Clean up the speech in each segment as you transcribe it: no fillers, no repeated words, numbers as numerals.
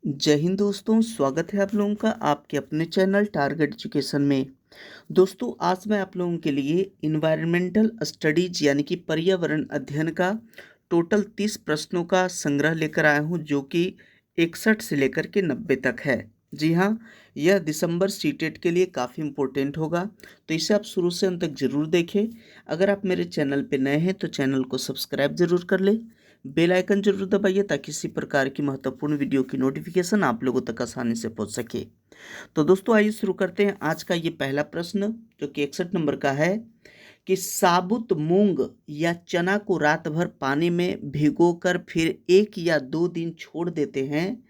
जय हिंद दोस्तों, स्वागत है आप लोगों का आपके अपने चैनल टारगेट एजुकेशन में। दोस्तों, आज मैं आप लोगों के लिए इन्वायरमेंटल स्टडीज यानी कि पर्यावरण अध्ययन का टोटल 30 प्रश्नों का संग्रह लेकर आया हूं, जो कि 61 से लेकर के 90 तक है। जी हाँ, यह दिसंबर सीटेट के लिए काफ़ी इम्पोर्टेंट होगा, तो इसे आप शुरू से अंत तक ज़रूर देखें। अगर आप मेरे चैनल पर नए हैं तो चैनल को सब्सक्राइब ज़रूर कर लें, बेल आइकन जरूर दबाइए ताकि इसी प्रकार की महत्वपूर्ण वीडियो की नोटिफिकेशन आप लोगों तक आसानी से पहुंच सके। तो दोस्तों, आइए शुरू करते हैं आज का ये पहला प्रश्न, जो कि 61 नंबर का है कि साबुत मूंग या चना को रात भर पानी में भिगोकर फिर 1 या 2 दिन छोड़ देते हैं,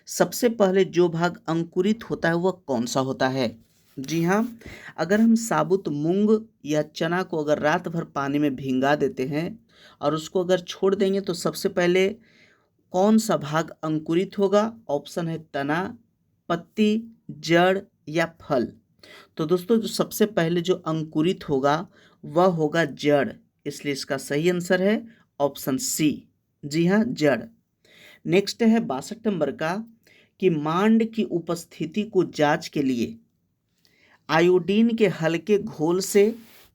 सबसे पहले जो भाग अंकुरित होता है वह कौन सा होता है। जी हाँ, अगर हम साबुत मूंग या चना को अगर रात भर पानी में भिंगा देते हैं और उसको अगर छोड़ देंगे तो सबसे पहले कौन सा भाग अंकुरित होगा। ऑप्शन है तना, पत्ती, जड़ या फल। तो दोस्तों, जो सबसे पहले जो अंकुरित होगा वह होगा जड़, इसलिए इसका सही आंसर है ऑप्शन सी। जी हाँ, जड़। नेक्स्ट है 62 नंबर का कि मांड की उपस्थिति को जांच के लिए आयोडीन के हल्के घोल से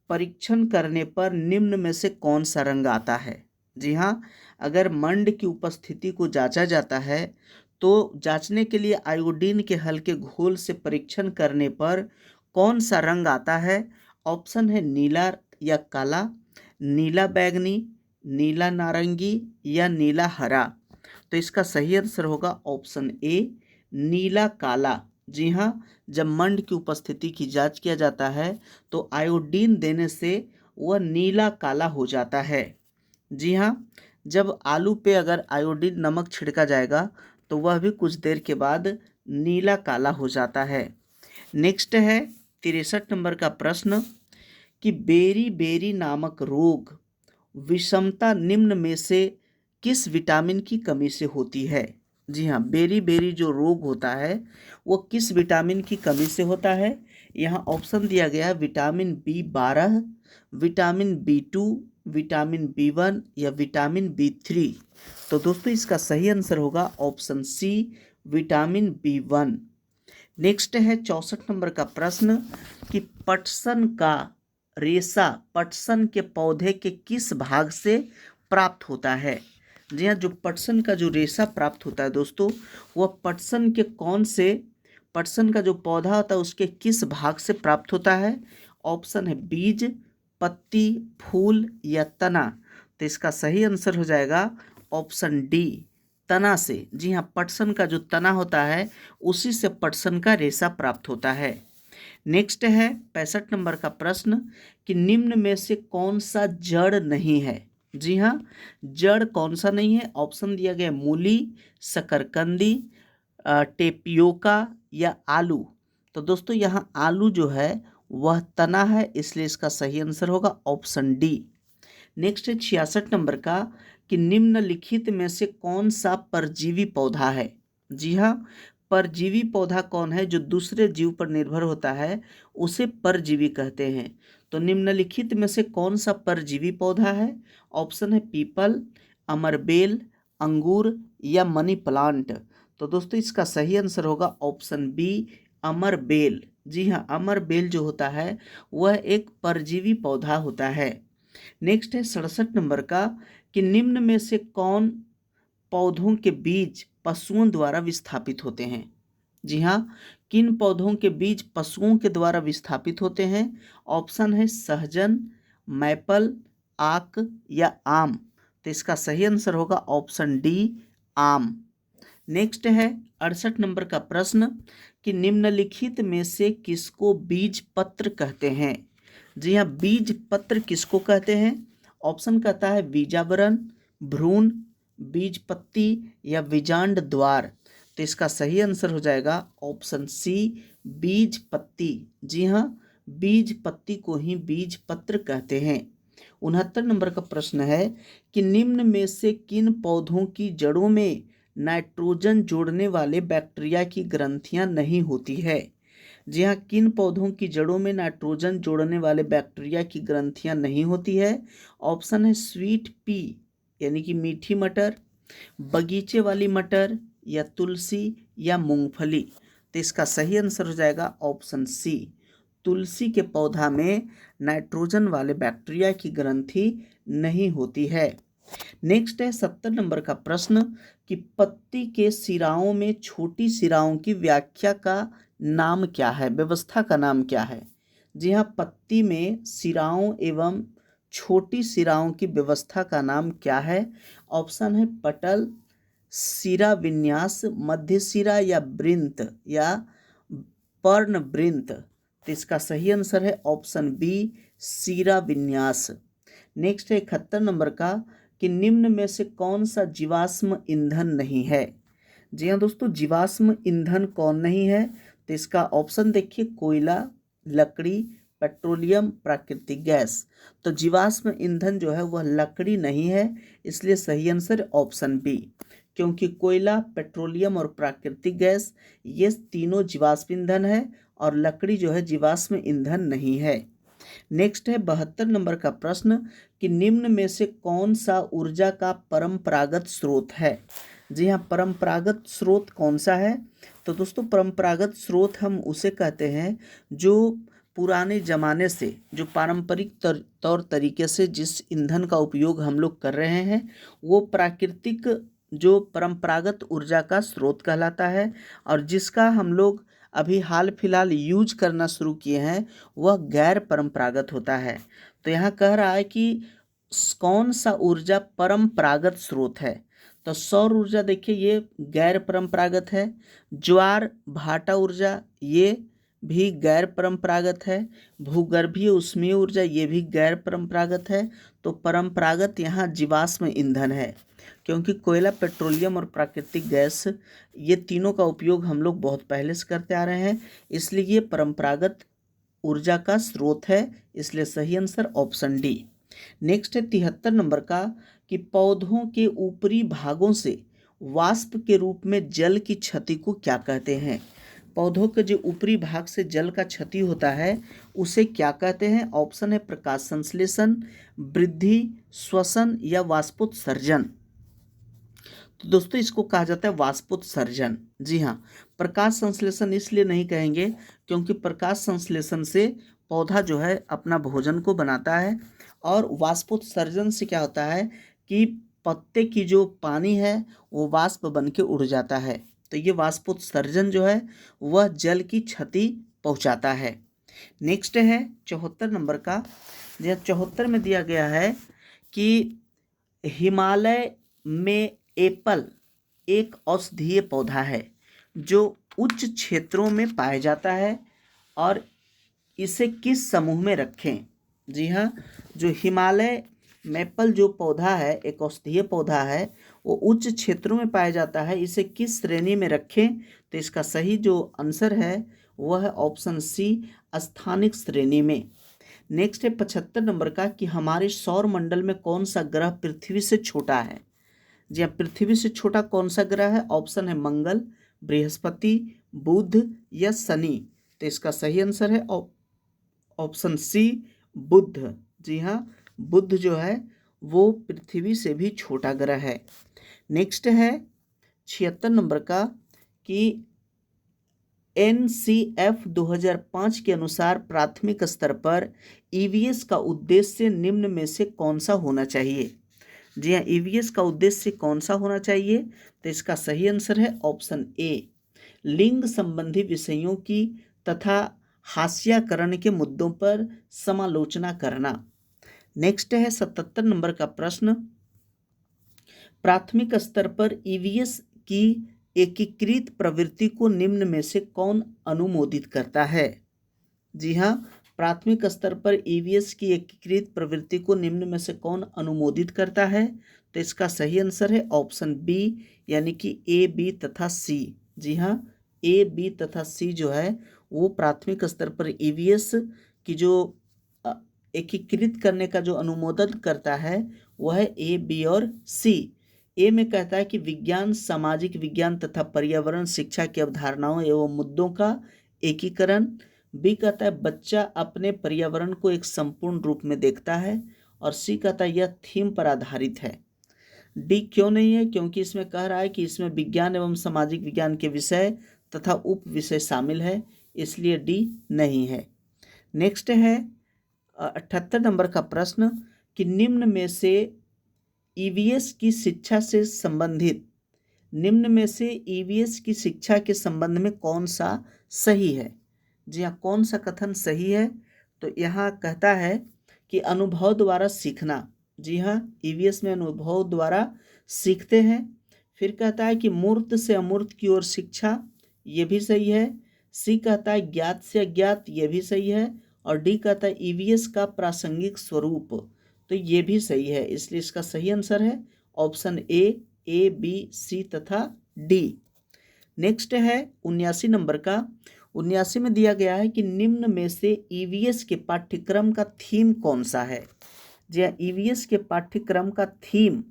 परीक्षण करने पर निम्न में से कौन सा रंग आता है। जी हाँ, अगर मंड की उपस्थिति को जांचा जाता है तो जांचने के लिए आयोडीन के हल्के घोल से परीक्षण करने पर कौन सा रंग आता है। ऑप्शन है नीला या काला, नीला बैंगनी, नीला नारंगी या नीला हरा। तो इसका सही आंसर होगा ऑप्शन ए, नीला काला। जी हाँ, जब मंड की उपस्थिति की जांच किया जाता है तो आयोडीन देने से वह नीला काला हो जाता है। जी हाँ, जब आलू पे अगर आयोडीन नमक छिड़का जाएगा तो वह भी कुछ देर के बाद नीला काला हो जाता है। नेक्स्ट है 63 नंबर का प्रश्न कि बेरी बेरी नामक रोग विषमता निम्न में से किस विटामिन की कमी से होती है। जी हाँ, बेरी बेरी जो रोग होता है वो किस विटामिन की कमी से होता है। यहाँ ऑप्शन दिया गया है vitamin B12, vitamin B2, vitamin B1 या विटामिन B3। तो दोस्तों, इसका सही आंसर होगा option C, vitamin B1। Next है 64 नंबर का प्रश्न कि पटसन का रेशा पटसन के पौधे के किस भाग से प्राप्त होता है। जी हाँ, जो पटसन का जो रेशा प्राप्त होता है दोस्तों, वह पटसन का जो पौधा होता है उसके किस भाग से प्राप्त होता है। ऑप्शन है बीज, पत्ती, फूल या तना। तो इसका सही आंसर हो जाएगा ऑप्शन डी, तना से। जी हाँ, पटसन का जो तना होता है उसी से पटसन का रेशा प्राप्त होता है। नेक्स्ट है 65 नंबर का प्रश्न कि निम्न में से कौन सा जड़ नहीं है। जी हाँ, जड़ कौन सा नहीं है। ऑप्शन दिया गया मूली, शकरकंदी, टेपियोका या आलू। तो दोस्तों, यहाँ आलू जो है वह तना है, इसलिए इसका सही आंसर होगा ऑप्शन डी। नेक्स्ट है 66 नंबर का कि निम्नलिखित में से कौन सा परजीवी पौधा है। जी हाँ, परजीवी पौधा कौन है जो दूसरे जीव पर निर्भर होता है उसे परजीवी कहते हैं। तो निम्नलिखित में से कौन सा परजीवी पौधा है। ऑप्शन है पीपल, अमरबेल, अंगूर या मनी प्लांट। तो दोस्तों, इसका सही आंसर होगा ऑप्शन बी, अमरबेल। जी हाँ, अमरबेल जो होता है वह एक परजीवी पौधा होता है। नेक्स्ट है 67 नंबर का कि निम्न में से कौन पौधों के बीज पशुओं द्वारा विस्थापित होते हैं। जी हाँ, किन पौधों के बीज पशुओं के द्वारा विस्थापित होते हैं। ऑप्शन है सहजन, मैपल, आक या आम। तो इसका सही आंसर होगा ऑप्शन डी, आम। नेक्स्ट है 68 नंबर का प्रश्न कि निम्नलिखित में से किसको बीज पत्र कहते हैं। जी हाँ, बीज पत्र किसको कहते हैं। ऑप्शन कहता है बीजावरण, भ्रूण, बीज पत्ती या बीजांड द्वार। तो इसका सही आंसर हो जाएगा ऑप्शन सी, बीज पत्ती। जी हाँ, बीज पत्ती को ही बीज पत्र कहते हैं। 69 नंबर का प्रश्न है कि निम्न में से किन पौधों की जड़ों में नाइट्रोजन जोड़ने वाले बैक्टीरिया की ग्रंथियां नहीं होती है। जी हाँ, किन पौधों की जड़ों में नाइट्रोजन जोड़ने वाले बैक्टीरिया की ग्रंथियां नहीं होती है। ऑप्शन है स्वीट पी यानी कि मीठी मटर, बगीचे वाली मटर या तुलसी या मूंगफली? तो इसका सही आंसर हो जाएगा ऑप्शन सी। तुलसी के पौधा में नाइट्रोजन वाले बैक्टीरिया की ग्रंथि नहीं होती है। नेक्स्ट है 70 नंबर का प्रश्न कि पत्ती के सिराओं में छोटी सिराओं की व्याख्या का नाम क्या है, व्यवस्था का नाम क्या है? जी हाँ, पत्ती में सिराओं एवं छोटी सिराओं की व्यवस्था का नाम क्या है? ऑप्शन है पटल, सिरा विन्यास, मध्य सिरा या वृंत या पर्ण वृंत। तो इसका सही आंसर है ऑप्शन बी, सिरा विन्यास। नेक्स्ट है 71 नंबर का कि निम्न में से कौन सा जीवाश्म ईंधन नहीं है? जी हाँ दोस्तों, जीवाश्म ईंधन कौन नहीं है? तो इसका ऑप्शन देखिए, कोयला, लकड़ी, पेट्रोलियम, प्राकृतिक गैस। तो जीवाश्म ईंधन जो है वह लकड़ी नहीं है, इसलिए सही आंसर ऑप्शन बी, क्योंकि कोयला, पेट्रोलियम और प्राकृतिक गैस ये तीनों जीवाश्म ईंधन है और लकड़ी जो है जीवाश्म ईंधन नहीं है। नेक्स्ट है 72 नंबर का प्रश्न कि निम्न में से कौन सा ऊर्जा का परंपरागत स्रोत है? जी हाँ, परंपरागत स्रोत कौन सा है? तो दोस्तों, परंपरागत स्रोत हम उसे कहते हैं जो पुराने ज़माने से, जो पारंपरिक तौर तरीके से जिस ईंधन का उपयोग हम लोग कर रहे हैं वो प्राकृतिक जो परंपरागत ऊर्जा का स्रोत कहलाता है, और जिसका हम लोग अभी हाल फिलहाल यूज करना शुरू किए हैं वह गैर परंपरागत होता है। तो यहाँ कह रहा है कि कौन सा ऊर्जा परंपरागत स्रोत है? तो सौर ऊर्जा देखिए ये गैर परंपरागत है, ज्वार भाटा ऊर्जा ये भी गैर परंपरागत है, भूगर्भीय ऊष्मीय ऊर्जा ये भी गैर परंपरागत है। तो परंपरागत यहाँ जीवाश्म ईंधन है, क्योंकि कोयला, पेट्रोलियम और प्राकृतिक गैस ये तीनों का उपयोग हम लोग बहुत पहले से करते आ रहे हैं, इसलिए ये परंपरागत ऊर्जा का स्रोत है, इसलिए सही आंसर ऑप्शन डी। नेक्स्ट है 73 नंबर का कि पौधों के ऊपरी भागों से वाष्प के रूप में जल की क्षति को क्या कहते हैं? पौधों के जो ऊपरी भाग से जल का क्षति होता है उसे क्या कहते हैं? ऑप्शन है प्रकाश संश्लेषण, वृद्धि, श्वसन या वाष्पोत्सर्जन। तो दोस्तों इसको कहा जाता है वाष्पोत्सर्जन। जी हाँ, प्रकाश संश्लेषण इसलिए नहीं कहेंगे क्योंकि प्रकाश संश्लेषण से पौधा जो है अपना भोजन को बनाता है, और वाष्पोत्सर्जन से क्या होता है कि पत्ते की जो पानी है वो वाष्प बन के उड़ जाता है। तो ये वाष्पोत्सर्जन जो है वह जल की क्षति पहुंचाता है। नेक्स्ट है 74 नंबर का। 74 में दिया गया है कि हिमालय में एप्पल एक औषधीय पौधा है जो उच्च क्षेत्रों में पाया जाता है, और इसे किस समूह में रखें? जी हाँ, जो हिमालय मेपल जो पौधा है एक औषधीय पौधा है, वो उच्च क्षेत्रों में पाया जाता है, इसे किस श्रेणी में रखें? तो इसका सही जो आंसर है वह है ऑप्शन सी, स्थानिक श्रेणी में। नेक्स्ट है 75 नंबर का कि हमारे सौर मंडल में कौन सा ग्रह पृथ्वी से छोटा है? जी हाँ, पृथ्वी से छोटा कौन सा ग्रह है? ऑप्शन है मंगल, बृहस्पति, बुध या शनि। तो इसका सही आंसर है ऑप्शन सी, बुध। जी हाँ, बुध जो है वो पृथ्वी से भी छोटा ग्रह है। नेक्स्ट है 76 नंबर का कि NCF 2005 के अनुसार प्राथमिक स्तर पर EVS का उद्देश्य निम्न में से कौन सा होना चाहिए? जी हाँ, EVS का उद्देश्य कौन सा होना चाहिए? तो इसका सही आंसर है ऑप्शन ए, लिंग संबंधी विषयों की तथा हास्याकरण के मुद्दों पर समालोचना करना। नेक्स्ट है 77 नंबर का प्रश्न, प्राथमिक स्तर पर EVS की एकीकृत प्रवृत्ति को निम्न में से कौन अनुमोदित करता है? जी हाँ, प्राथमिक स्तर पर EVS की एकीकृत प्रवृत्ति को निम्न में से कौन अनुमोदित करता है? तो इसका सही आंसर है ऑप्शन बी, यानी कि ए, बी तथा सी। जी हाँ, ए, बी तथा सी जो है वो प्राथमिक स्तर पर EVS की जो एकीकृत करने का जो अनुमोदन करता है वह है ए, बी और सी। ए में कहता है कि विज्ञान, सामाजिक विज्ञान तथा पर्यावरण शिक्षा की अवधारणाओं एवं मुद्दों का एकीकरण। बी कहता है बच्चा अपने पर्यावरण को एक संपूर्ण रूप में देखता है, और सी कहता है यह थीम पर आधारित है। डी क्यों नहीं है? क्योंकि इसमें कह रहा है कि इसमें विज्ञान एवं सामाजिक विज्ञान के विषय तथा उप विषय शामिल है, इसलिए डी नहीं है। नेक्स्ट है 78 नंबर का प्रश्न कि निम्न में से ईवीएस की शिक्षा से संबंधित, निम्न में से ईवीएस की शिक्षा के संबंध में कौन सा सही है? जी हाँ, कौन सा कथन सही है? तो यहाँ कहता है कि अनुभव द्वारा सीखना। जी हाँ, ईवीएस में अनुभव द्वारा सीखते हैं। फिर कहता है कि मूर्त से अमूर्त की ओर शिक्षा, ये भी सही है। सी कहता है ज्ञात से अज्ञात, ये भी सही है। और डी कहता है ईवीएस का प्रासंगिक स्वरूप, तो ये भी सही है। इसलिए इसका सही आंसर है ऑप्शन ए, बी, सी तथा डी। नेक्स्ट है 79 नंबर का। 79 में दिया गया है कि निम्न में से ईवीएस के पाठ्यक्रम का थीम कौन सा है? जी हाँ, ईवीएस के पाठ्यक्रम का थीम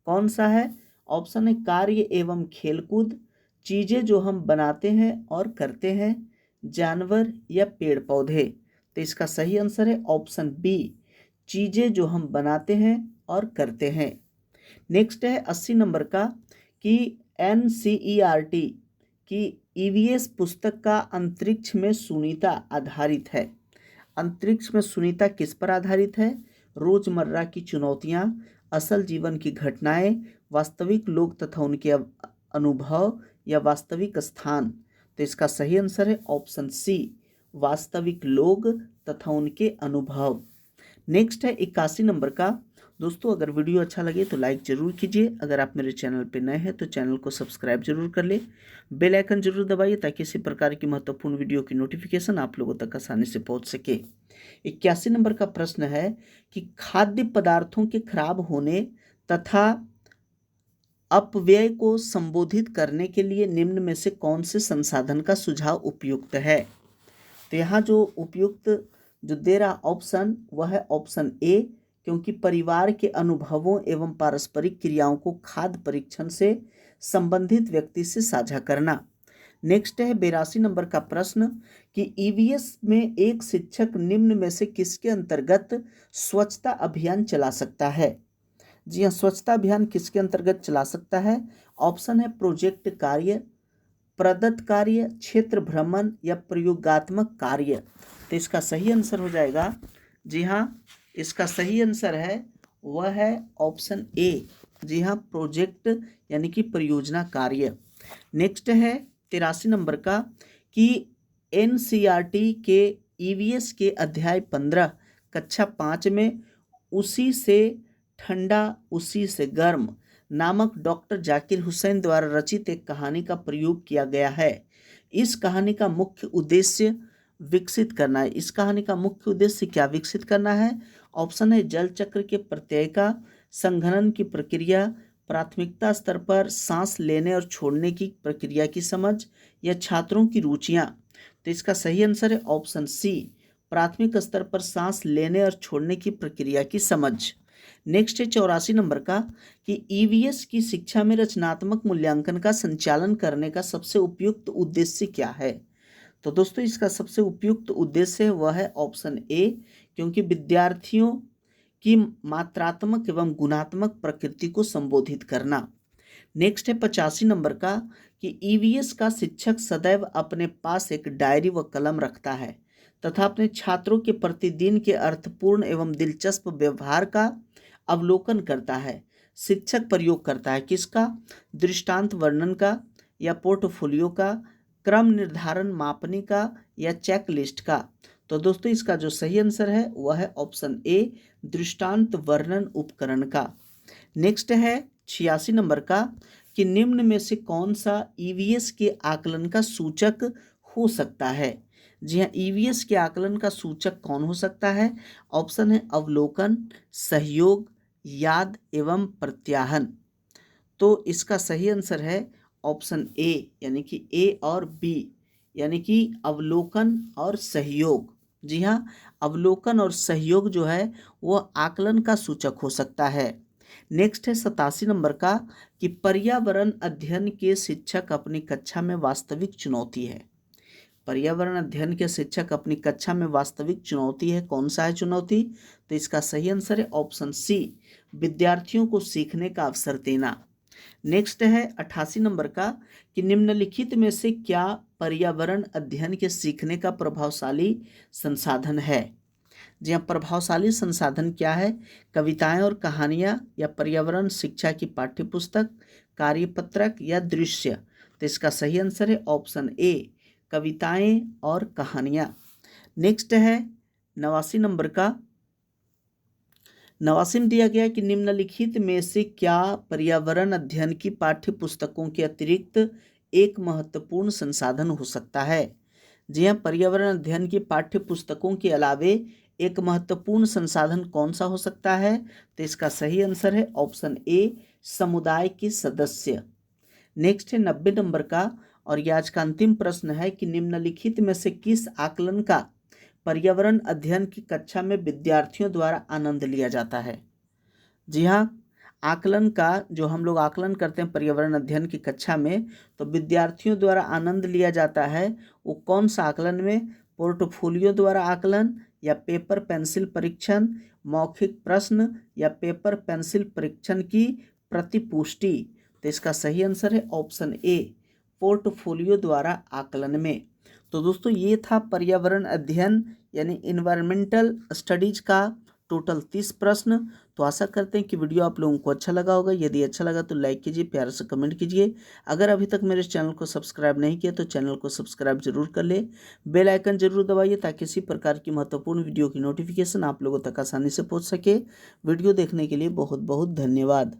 कौन सा है? ऑप्शन है कार्य एवं खेलकूद, चीज़ें जो हम बनाते हैं और करते हैं, जानवर या पेड़ पौधे। तो इसका सही आंसर है ऑप्शन बी, चीज़ें जो हम बनाते हैं और करते हैं। नेक्स्ट है 80 नंबर का कि एनसीईआरटी की ईवीएस पुस्तक का अंतरिक्ष में सुनीता आधारित है। अंतरिक्ष में सुनीता किस पर आधारित है? रोजमर्रा की चुनौतियां, असल जीवन की घटनाएं, वास्तविक लोग तथा उनके अनुभव या वास्तविक स्थान। तो इसका सही आंसर है ऑप्शन सी, वास्तविक लोग तथा उनके अनुभव। नेक्स्ट है 81 नंबर का। दोस्तों अगर वीडियो अच्छा लगे तो लाइक ज़रूर कीजिए। अगर आप मेरे चैनल पर नए हैं तो चैनल को सब्सक्राइब जरूर कर ले, बेल आइकन जरूर दबाइए ताकि इसी प्रकार की महत्वपूर्ण वीडियो की नोटिफिकेशन आप लोगों तक आसानी से पहुंच सके। 81 नंबर का प्रश्न है कि खाद्य पदार्थों के खराब होने तथा अपव्यय को संबोधित करने के लिए निम्न में से कौन से संसाधन का सुझाव उपयुक्त है? तो यहाँ जो उपयुक्त जो दे रहा ऑप्शन वह है ऑप्शन ए, क्योंकि परिवार के अनुभवों एवं पारस्परिक क्रियाओं को खाद्य परीक्षण से संबंधित व्यक्ति से साझा करना। नेक्स्ट है 82 नंबर का प्रश्न कि ईवीएस में एक शिक्षक निम्न में से किसके अंतर्गत स्वच्छता अभियान चला सकता है? जी हाँ, स्वच्छता अभियान किसके अंतर्गत चला सकता है? ऑप्शन है प्रोजेक्ट कार्य, प्रदत्त कार्य, क्षेत्र भ्रमण या प्रयोगात्मक कार्य। तो इसका सही आंसर हो जाएगा, जी हाँ, इसका सही आंसर है वह है ऑप्शन ए, जी हाँ, प्रोजेक्ट यानी कि परियोजना कार्य। नेक्स्ट है 83 नंबर का कि एनसीईआरटी के ईवीएस के अध्याय 15 कक्षा 5 में उसी से ठंडा उसी से गर्म नामक डॉक्टर जाकिर हुसैन द्वारा रचित एक कहानी का प्रयोग किया गया है। इस कहानी का मुख्य उद्देश्य विकसित करना है। इस कहानी का मुख्य उद्देश्य क्या विकसित करना है? ऑप्शन है जल चक्र के प्रत्यय का, संघनन की प्रक्रिया, प्राथमिकता स्तर पर सांस लेने और छोड़ने की प्रक्रिया की समझ, या छात्रों की रुचियां। तो इसका सही आंसर है ऑप्शन सी, प्राथमिक स्तर पर सांस लेने और छोड़ने की प्रक्रिया की समझ। नेक्स्ट है 84 नंबर का कि ईवीएस की शिक्षा में रचनात्मक मूल्यांकन का संचालन करने का सबसे उपयुक्त उद्देश्य क्या है? तो दोस्तों इसका सबसे उपयुक्त उद्देश्य वह है ऑप्शन ए, क्योंकि विद्यार्थियों की मात्रात्मक एवं गुणात्मक प्रकृति को संबोधित करना। नेक्स्ट है 85 नंबर का कि ईवीएस का शिक्षक सदैव अपने पास एक डायरी व कलम रखता है तथा अपने छात्रों के प्रतिदिन के अर्थपूर्ण एवं दिलचस्प व्यवहार का अवलोकन करता है। शिक्षक प्रयोग करता है किसका? दृष्टांत वर्णन का, या पोर्टफोलियो का, क्रम निर्धारण मापनी का, या चेकलिस्ट का। तो दोस्तों इसका जो सही आंसर है वह है ऑप्शन ए, दृष्टांत वर्णन उपकरण का। नेक्स्ट है 86 नंबर का कि निम्न में से कौन सा ईवीएस के आकलन का सूचक हो सकता है? जी हाँ, ईवीएस के आकलन का सूचक कौन हो सकता है? ऑप्शन है अवलोकन, सहयोग, याद एवं प्रत्याहन। तो इसका सही आंसर है ऑप्शन ए, यानी कि ए और बी, यानी कि अवलोकन और सहयोग। जी हाँ, अवलोकन और सहयोग जो है वह आकलन का सूचक हो सकता है। नेक्स्ट है 87 नंबर का कि पर्यावरण अध्ययन के शिक्षक अपनी कक्षा में वास्तविक चुनौती है। पर्यावरण अध्ययन के शिक्षक अपनी कक्षा में वास्तविक चुनौती है, कौन सा है चुनौती? तो इसका सही आंसर है ऑप्शन सी, विद्यार्थियों को सीखने का अवसर देना। नेक्स्ट है 88 नंबर का कि निम्नलिखित में से क्या पर्यावरण अध्ययन के सीखने का प्रभावशाली संसाधन है? जी हाँ, प्रभावशाली संसाधन क्या है? कविताएं और कहानियां या पर्यावरण शिक्षा की पाठ्यपुस्तक, कार्यपत्रक या दृश्य? तो इसका सही आंसर है ऑप्शन ए, कविताएं और कहानियां। नेक्स्ट है 89 नंबर का, 89 में दिया गया कि निम्नलिखित में से क्या पर्यावरण अध्ययन की पाठ्यपुस्तकों के अतिरिक्त एक महत्वपूर्ण संसाधन हो सकता है? जी हाँ, पर्यावरण अध्ययन की पाठ्यपुस्तकों के अलावे एक महत्वपूर्ण संसाधन कौन सा हो सकता है? तो इसका सही आंसर है ऑप्शन ए, समुदाय के सदस्य। नेक्स्ट है 90 नंबर का, और यह आज का अंतिम प्रश्न है कि निम्नलिखित में से किस आकलन का पर्यावरण अध्ययन की कक्षा में विद्यार्थियों द्वारा आनंद लिया जाता है? जी हाँ, आकलन का जो हम लोग आकलन करते हैं पर्यावरण अध्ययन की कक्षा में, तो विद्यार्थियों द्वारा आनंद लिया जाता है वो कौन सा आकलन में? पोर्टफोलियो द्वारा आकलन या पेपर पेंसिल परीक्षण, मौखिक प्रश्न या पेपर पेंसिल परीक्षण की प्रतिपुष्टि? तो इसका सही आंसर है ऑप्शन ए, पोर्टफोलियो द्वारा आकलन में। तो दोस्तों ये था पर्यावरण अध्ययन यानी इन्वायरमेंटल स्टडीज का टोटल 30 प्रश्न। तो आशा करते हैं कि वीडियो आप लोगों को अच्छा लगा होगा। यदि अच्छा लगा तो लाइक कीजिए, प्यार से कमेंट कीजिए। अगर अभी तक मेरे चैनल को सब्सक्राइब नहीं किया तो चैनल को सब्सक्राइब जरूर कर ले, बेल आइकन जरूर दबाइए ताकि इसी प्रकार की महत्वपूर्ण वीडियो की नोटिफिकेशन आप लोगों तक आसानी से पहुंच सके। वीडियो देखने के लिए बहुत बहुत धन्यवाद।